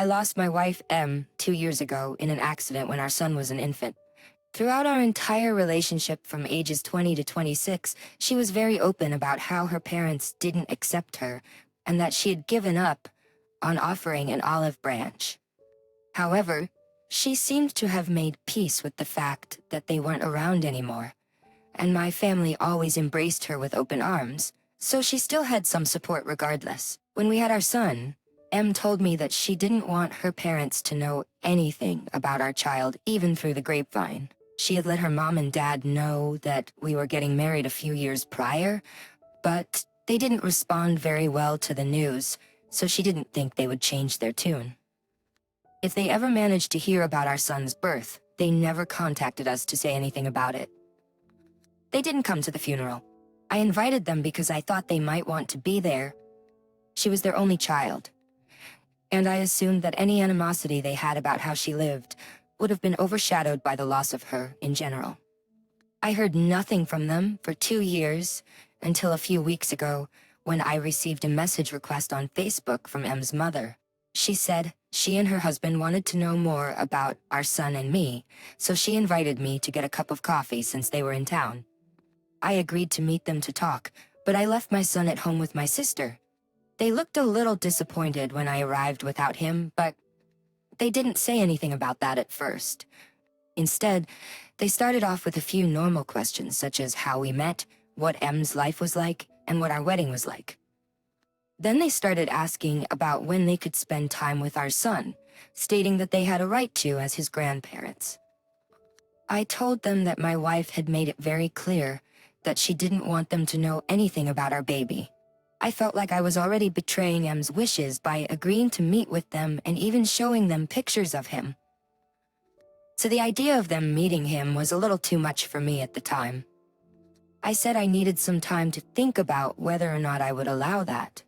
I lost my wife, Em, 2 years ago in an accident when our son was an infant. Throughout our entire relationship from ages 20 to 26, she was very open about how her parents didn't accept her and that she had given up on offering an olive branch. However, she seemed to have made peace with the fact that they weren't around anymore, and my family always embraced her with open arms, so she still had some support regardless. When we had our son, Em told me that she didn't want her parents to know anything about our child, even through the grapevine. She had let her mom and dad know that we were getting married a few years prior, but they didn't respond very well to the news, so she didn't think they would change their tune. If they ever managed to hear about our son's birth, they never contacted us to say anything about it. They didn't come to the funeral. I invited them because I thought they might want to be there. She was their only child, and I assumed that any animosity they had about how she lived would have been overshadowed by the loss of her in general. I heard nothing from them for 2 years until a few weeks ago when I received a message request on Facebook from Em's mother. She said she and her husband wanted to know more about our son and me, so she invited me to get a cup of coffee since they were in town. I agreed to meet them to talk, but I left my son at home with my sister. They looked a little disappointed when I arrived without him, but they didn't say anything about that at first. Instead, they started off with a few normal questions such as how we met, what Em's life was like, and what our wedding was like. Then they started asking about when they could spend time with our son, stating that they had a right to as his grandparents. I told them that my wife had made it very clear that she didn't want them to know anything about our baby. I felt like I was already betraying Em's wishes by agreeing to meet with them and even showing them pictures of him. So the idea of them meeting him was a little too much for me at the time. I said I needed some time to think about whether or not I would allow that.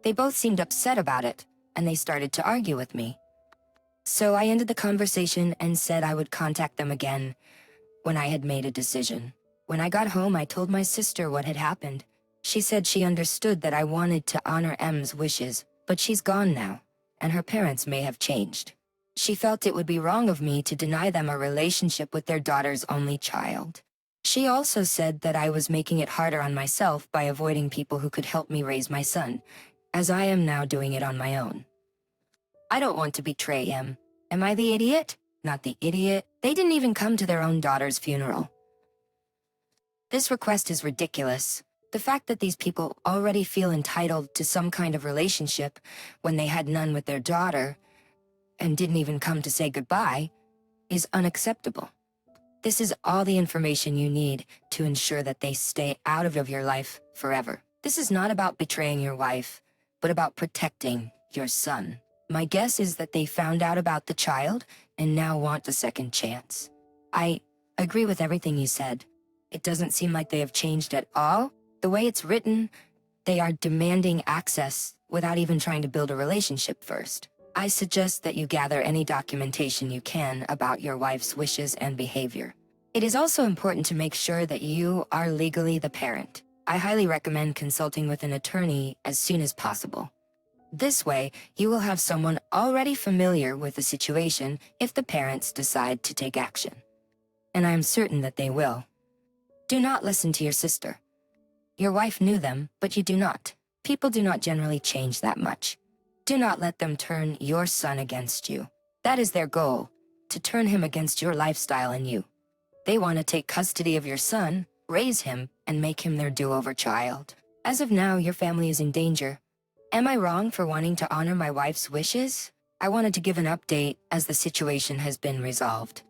They both seemed upset about it, and they started to argue with me. So I ended the conversation and said I would contact them again when I had made a decision. When I got home, I told my sister what had happened. She said she understood that I wanted to honor Em's wishes, but she's gone now, and her parents may have changed. She felt it would be wrong of me to deny them a relationship with their daughter's only child. She also said that I was making it harder on myself by avoiding people who could help me raise my son, as I am now doing it on my own. I don't want to betray Em. Am I the idiot? Not the idiot. They didn't even come to their own daughter's funeral. This request is ridiculous. The fact that these people already feel entitled to some kind of relationship when they had none with their daughter and didn't even come to say goodbye is unacceptable. This is all the information you need to ensure that they stay out of your life forever. This is not about betraying your wife, but about protecting your son. My guess is that they found out about the child and now want a second chance. I agree with everything you said. It doesn't seem like they have changed at all. The way it's written, they are demanding access without even trying to build a relationship first. I suggest that you gather any documentation you can about your wife's wishes and behavior. It is also important to make sure that you are legally the parent. I highly recommend consulting with an attorney as soon as possible. This way, you will have someone already familiar with the situation if the parents decide to take action. And I am certain that they will. Do not listen to your sister. Your wife knew them, but you do not. People do not generally change that much. Do not let them turn your son against you. That is their goal, to turn him against your lifestyle and you. They want to take custody of your son, raise him, and make him their do-over child. As of now, your family is in danger. Am I wrong for wanting to honor my wife's wishes? I wanted to give an update as the situation has been resolved.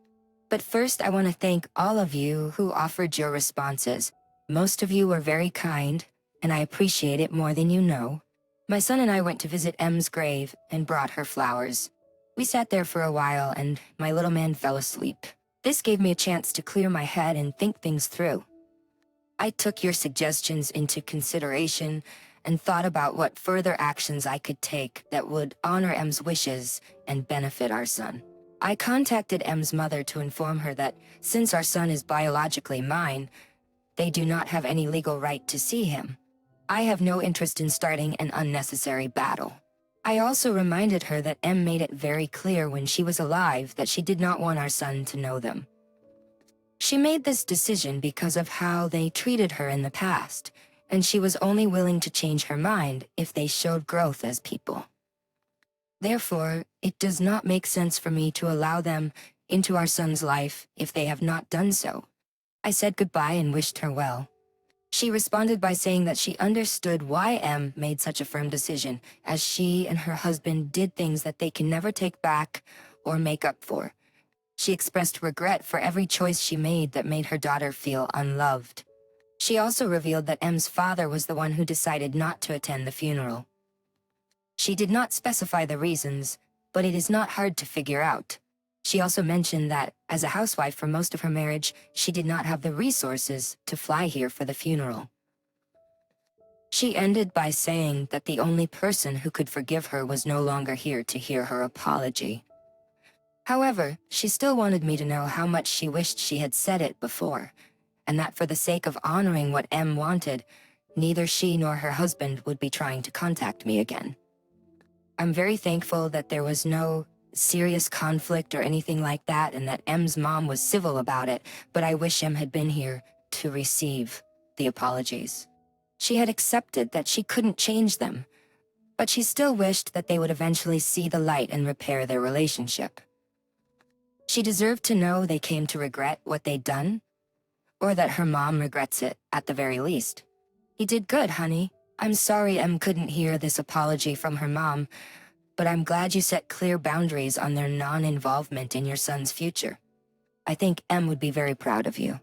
But first, I want to thank all of you who offered your responses. Most of you were very kind, and I appreciate it more than you know. My son and I went to visit Em's grave and brought her flowers. We sat there for a while, and my little man fell asleep. This gave me a chance to clear my head and think things through. I took your suggestions into consideration and thought about what further actions I could take that would honor Em's wishes and benefit our son. I contacted Em's mother to inform her that since our son is biologically mine, they do not have any legal right to see him. I have no interest in starting an unnecessary battle. I also reminded her that Em made it very clear when she was alive that she did not want our son to know them. She made this decision because of how they treated her in the past, and she was only willing to change her mind if they showed growth as people. Therefore, it does not make sense for me to allow them into our son's life if they have not done so. I said goodbye and wished her well. She responded by saying that she understood why Em made such a firm decision, as she and her husband did things that they can never take back or make up for. She expressed regret for every choice she made that made her daughter feel unloved. She also revealed that Em's father was the one who decided not to attend the funeral. She did not specify the reasons, but it is not hard to figure out. She also mentioned that, as a housewife for most of her marriage, she did not have the resources to fly here for the funeral. She ended by saying that the only person who could forgive her was no longer here to hear her apology. However, she still wanted me to know how much she wished she had said it before, and that for the sake of honoring what Em wanted, neither she nor her husband would be trying to contact me again. I'm very thankful that there was no serious conflict or anything like that, and that Em's mom was civil about it, but I wish Em had been here to receive the apologies. She had accepted that she couldn't change them, but she still wished that they would eventually see the light and repair their relationship. She deserved to know they came to regret what they'd done, or that her mom regrets it at the very least. You did good, honey. I'm sorry Em couldn't hear this apology from her mom, but I'm glad you set clear boundaries on their non-involvement in your son's future. I think Em would be very proud of you.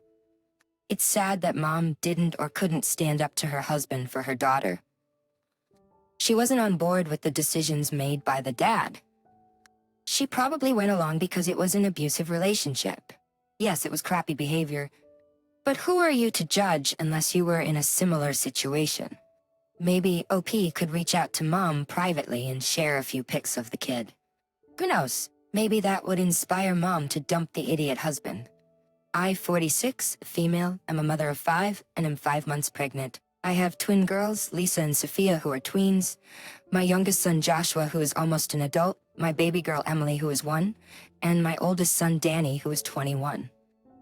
It's sad that Mom didn't or couldn't stand up to her husband for her daughter. She wasn't on board with the decisions made by the dad. She probably went along because it was an abusive relationship. Yes, it was crappy behavior, but who are you to judge unless you were in a similar situation? Maybe OP could reach out to Mom privately and share a few pics of the kid. Who knows? Maybe that would inspire Mom to dump the idiot husband. I, 46, female, am a mother of 5, and am 5 months pregnant. I have twin girls, Lisa and Sophia, who are tweens, my youngest son Joshua, who is almost an adult, my baby girl Emily, who is 1, and my oldest son Danny, who is 21.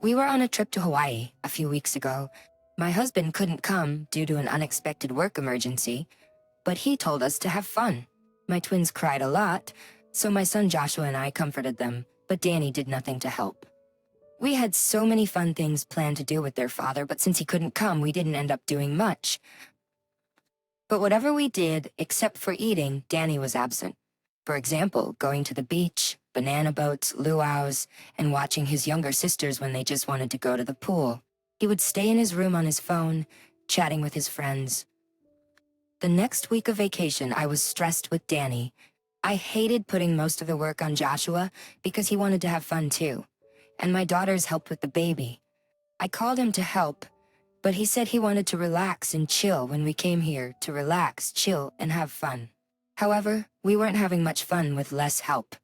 We were on a trip to Hawaii a few weeks ago. My husband couldn't come due to an unexpected work emergency, but he told us to have fun. My twins cried a lot, so my son Joshua and I comforted them, but Danny did nothing to help. We had so many fun things planned to do with their father, but since he couldn't come, we didn't end up doing much. But whatever we did, except for eating, Danny was absent. For example, going to the beach, banana boats, luau's, and watching his younger sisters when they just wanted to go to the pool. He would stay in his room on his phone, chatting with his friends. The next week of vacation, I was stressed with Danny. I hated putting most of the work on Joshua because he wanted to have fun too, and my daughters helped with the baby. I called him to help, but he said he wanted to relax and chill when we came here, to relax, chill, and have fun. However, we weren't having much fun with less help.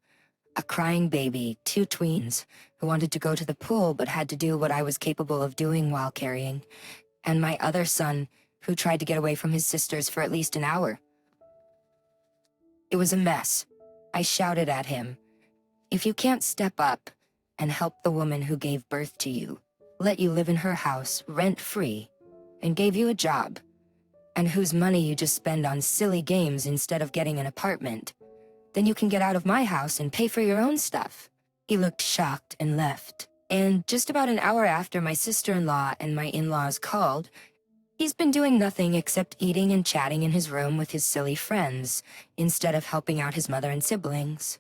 A crying baby, 2 tweens, who wanted to go to the pool but had to do what I was capable of doing while carrying, and my other son, who tried to get away from his sisters for at least an hour. It was a mess. I shouted at him, "If you can't step up and help the woman who gave birth to you, let you live in her house rent-free, and gave you a job, and whose money you just spend on silly games instead of getting an apartment, then you can get out of my house and pay for your own stuff." He looked shocked and left. And just about an hour after my sister-in-law and my in-laws called, he's been doing nothing except eating and chatting in his room with his silly friends, instead of helping out his mother and siblings.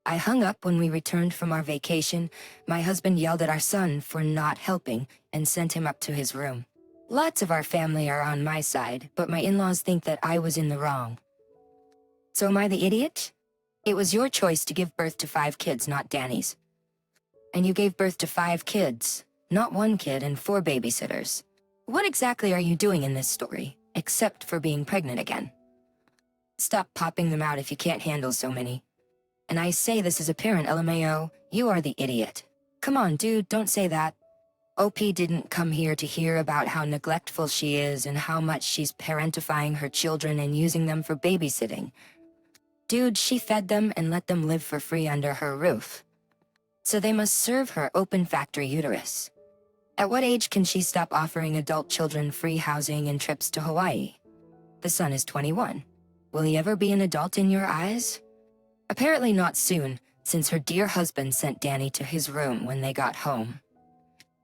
I hung up when we returned from our vacation. My husband yelled at our son for not helping and sent him up to his room. Lots of our family are on my side, but my in-laws think that I was in the wrong. So am I the idiot? It was your choice to give birth to 5 kids, not Danny's. And you gave birth to 5 kids, not 1 kid and 4 babysitters. What exactly are you doing in this story, except for being pregnant again? Stop popping them out if you can't handle so many. And I say this as a parent, LMAO, you are the idiot. Come on, dude, don't say that. OP didn't come here to hear about how neglectful she is and how much she's parentifying her children and using them for babysitting. Dude, she fed them and let them live for free under her roof. So they must serve her open factory uterus. At what age can she stop offering adult children free housing and trips to Hawaii? The son is 21. Will he ever be an adult in your eyes? Apparently not soon, since her dear husband sent Danny to his room when they got home.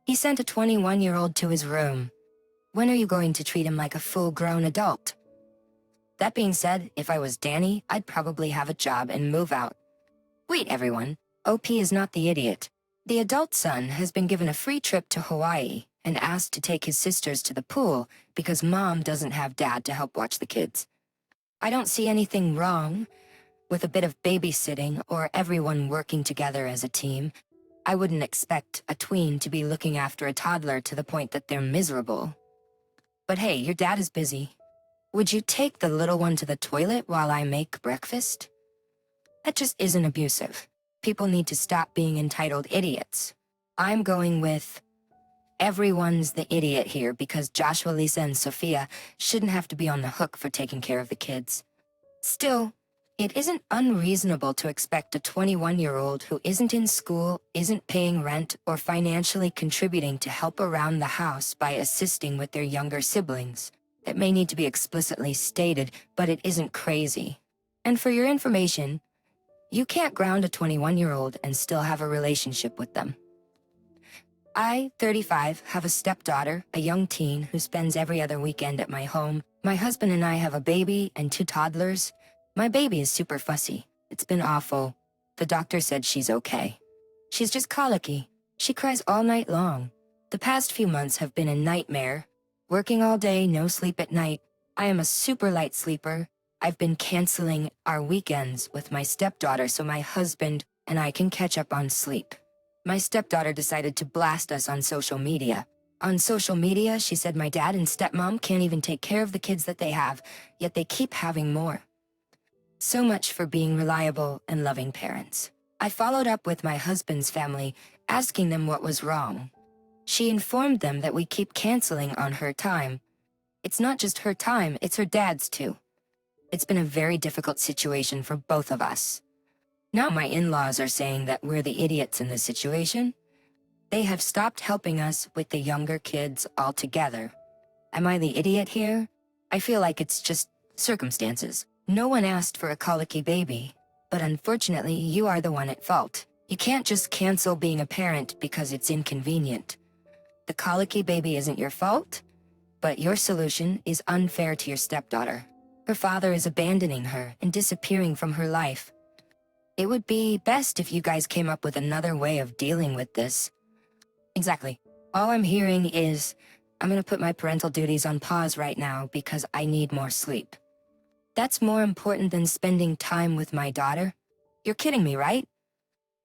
He sent a 21-year-old to his room. When are you going to treat him like a full-grown adult? That being said, if I was Danny, I'd probably have a job and move out. Wait, everyone. OP is not the idiot. The adult son has been given a free trip to Hawaii and asked to take his sisters to the pool because mom doesn't have dad to help watch the kids. I don't see anything wrong with a bit of babysitting or everyone working together as a team. I wouldn't expect a tween to be looking after a toddler to the point that they're miserable. But hey, your dad is busy. Would you take the little one to the toilet while I make breakfast? That just isn't abusive. People need to stop being entitled idiots. I'm going with everyone's the idiot here because Joshua, Lisa, and Sophia shouldn't have to be on the hook for taking care of the kids. Still, it isn't unreasonable to expect a 21-year-old who isn't in school, isn't paying rent, or financially contributing to help around the house by assisting with their younger siblings. It may need to be explicitly stated, but it isn't crazy. And for your information, you can't ground a 21-year-old and still have a relationship with them. I, 35, have a stepdaughter, a young teen who spends every other weekend at my home. My husband and I have a baby and 2 toddlers. My baby is super fussy. It's been awful. The doctor said she's okay. She's just colicky. She cries all night long. The past few months have been a nightmare. Working all day, no sleep at night. I am a super light sleeper. I've been canceling our weekends with my stepdaughter so my husband and I can catch up on sleep. My stepdaughter decided to blast us on social media. On social media, she said my dad and stepmom can't even take care of the kids that they have, yet they keep having more. So much for being reliable and loving parents. I followed up with my husband's family, asking them what was wrong. She informed them that we keep canceling on her time. It's not just her time, it's her dad's too. It's been a very difficult situation for both of us. Now my in-laws are saying that we're the idiots in this situation. They have stopped helping us with the younger kids altogether. Am I the idiot here? I feel like it's just circumstances. No one asked for a colicky baby, but unfortunately you are the one at fault. You can't just cancel being a parent because it's inconvenient. The colicky baby isn't your fault, but your solution is unfair to your stepdaughter. Her father is abandoning her and disappearing from her life. It would be best if you guys came up with another way of dealing with this. Exactly. All I'm hearing is, I'm gonna put my parental duties on pause right now because I need more sleep. That's more important than spending time with my daughter? You're kidding me, right?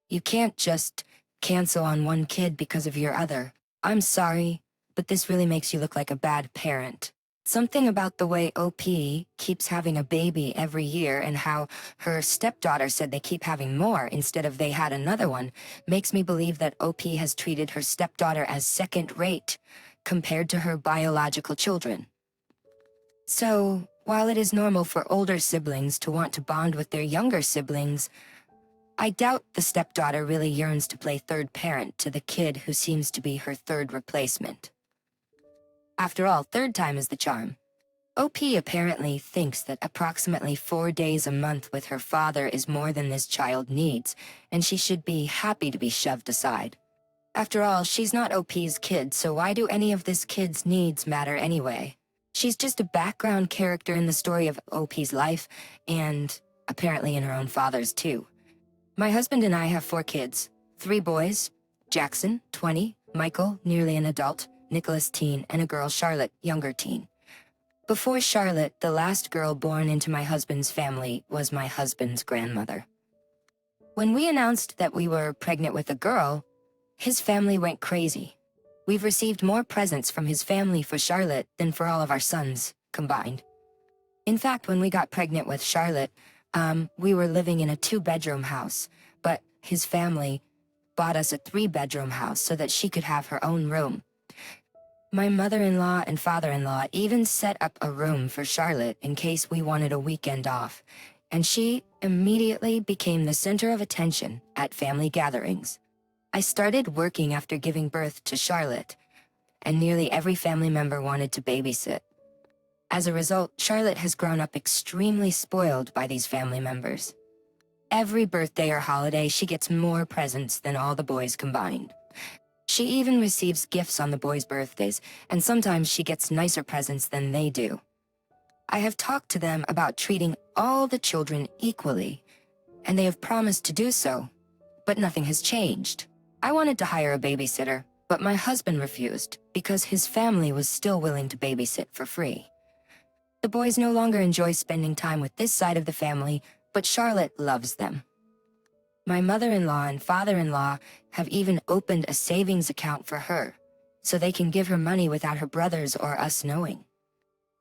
You can't just cancel on one kid because of your other. I'm sorry, but this really makes you look like a bad parent. Something about the way OP keeps having a baby every year and how her stepdaughter said they keep having more instead of they had another one makes me believe that OP has treated her stepdaughter as second-rate compared to her biological children. So, while it is normal for older siblings to want to bond with their younger siblings, I doubt the stepdaughter really yearns to play third parent to the kid who seems to be her third replacement. After all, third time is the charm. OP apparently thinks that approximately 4 days a month with her father is more than this child needs, and she should be happy to be shoved aside. After all, she's not OP's kid, so why do any of this kid's needs matter anyway? She's just a background character in the story of OP's life, and apparently in her own father's too. My husband and I have 4 kids, 3 boys, Jackson, 20, Michael, nearly an adult, Nicholas, teen, and a girl, Charlotte, younger teen. Before Charlotte, the last girl born into my husband's family was my husband's grandmother. When we announced that we were pregnant with a girl, his family went crazy. We've received more presents from his family for Charlotte than for all of our sons combined. In fact, when we got pregnant with Charlotte, we were living in a 2-bedroom house, but his family bought us a 3-bedroom house so that she could have her own room. My mother-in-law and father-in-law even set up a room for Charlotte in case we wanted a weekend off, and she immediately became the center of attention at family gatherings. I started working after giving birth to Charlotte, and nearly every family member wanted to babysit. As a result, Charlotte has grown up extremely spoiled by these family members. Every birthday or holiday, she gets more presents than all the boys combined. She even receives gifts on the boys' birthdays, and sometimes she gets nicer presents than they do. I have talked to them about treating all the children equally, and they have promised to do so, but nothing has changed. I wanted to hire a babysitter, but my husband refused because his family was still willing to babysit for free. The boys no longer enjoy spending time with this side of the family, but Charlotte loves them. My mother-in-law and father-in-law have even opened a savings account for her, so they can give her money without her brothers or us knowing.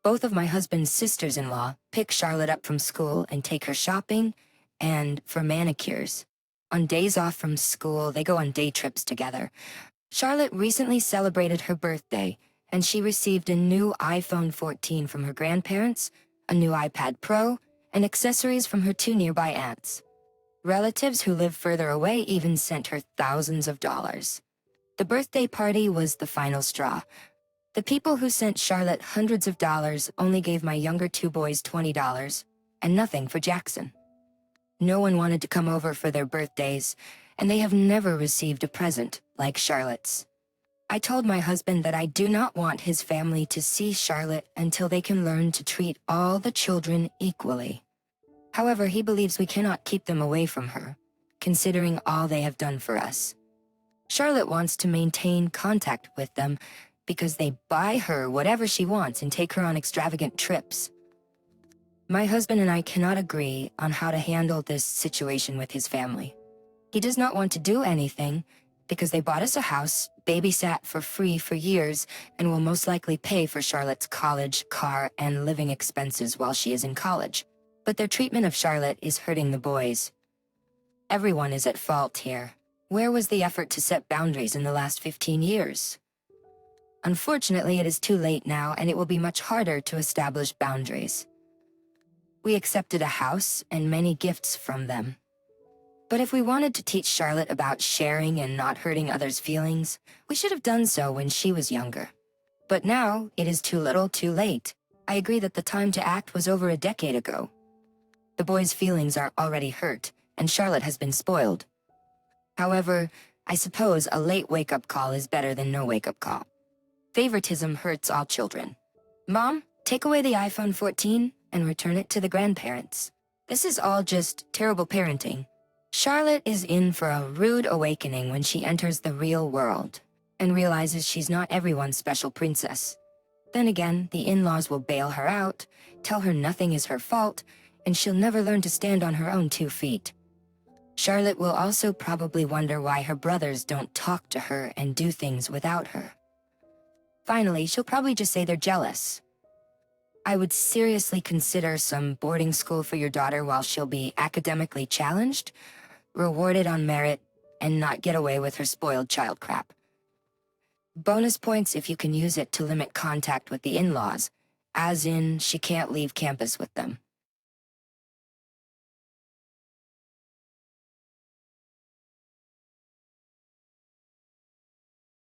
Both of my husband's sisters-in-law pick Charlotte up from school and take her shopping and for manicures. On days off from school, they go on day trips together. Charlotte recently celebrated her birthday, and she received a new iPhone 14 from her grandparents, a new iPad Pro, and accessories from her 2 nearby aunts. Relatives who live further away even sent her thousands of dollars. The birthday party was the final straw. The people who sent Charlotte hundreds of dollars only gave my younger 2 boys $20, and nothing for Jackson. No one wanted to come over for their birthdays, and they have never received a present like Charlotte's. I told my husband that I do not want his family to see Charlotte until they can learn to treat all the children equally. However, he believes we cannot keep them away from her, considering all they have done for us. Charlotte wants to maintain contact with them because they buy her whatever she wants and take her on extravagant trips. My husband and I cannot agree on how to handle this situation with his family. He does not want to do anything because they bought us a house, babysat for free for years, and will most likely pay for Charlotte's college, car, and living expenses while she is in college. But their treatment of Charlotte is hurting the boys. Everyone is at fault here. Where was the effort to set boundaries in the last 15 years? Unfortunately, it is too late now, and it will be much harder to establish boundaries. We accepted a house and many gifts from them. But if we wanted to teach Charlotte about sharing and not hurting others' feelings, we should have done so when she was younger. But now, it is too little, too late. I agree that the time to act was over a decade ago. The boys' feelings are already hurt, and Charlotte has been spoiled. However, I suppose a late wake-up call is better than no wake-up call. Favoritism hurts all children. Mom, take away the iPhone 14 and return it to the grandparents. This is all just terrible parenting. Charlotte is in for a rude awakening when she enters the real world and realizes she's not everyone's special princess. Then again, the in-laws will bail her out, tell her nothing is her fault, and she'll never learn to stand on her own 2 feet. Charlotte will also probably wonder why her brothers don't talk to her and do things without her. Finally, she'll probably just say they're jealous. I would seriously consider some boarding school for your daughter while she'll be academically challenged, rewarded on merit, and not get away with her spoiled child crap. Bonus points if you can use it to limit contact with the in-laws, as in she can't leave campus with them.